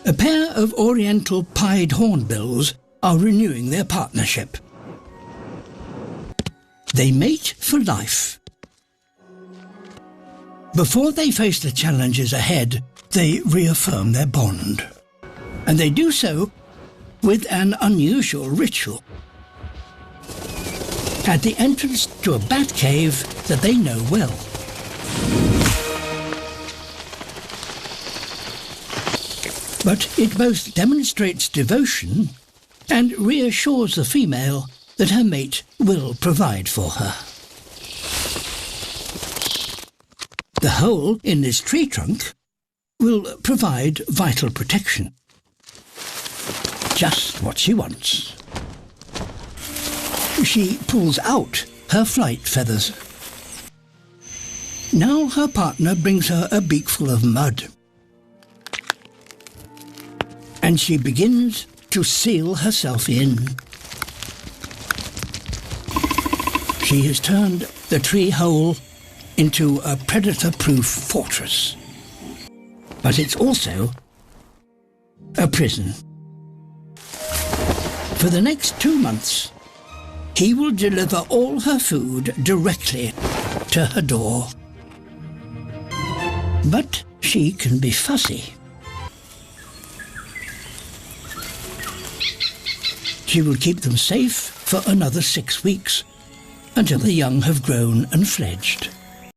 A pair of Oriental pied hornbills are renewing their partnership. They mate for life. Before they face the challenges ahead, they reaffirm their bond. And they do so with an unusual ritual. At the entrance to a bat cave that they know well. But it both demonstrates devotion and reassures the female that her mate will provide for her. The hole in this tree trunk will provide vital protection. Just what she wants. She pulls out her flight feathers. Now her partner brings her a beakful of mud. And she begins to seal herself in. She has turned the tree hole into a predator-proof fortress. But it's also a prison. For the next 2 months, he will deliver all her food directly to her door. But she can be fussy. She will keep them safe for another 6 weeks, until the young have grown and fledged.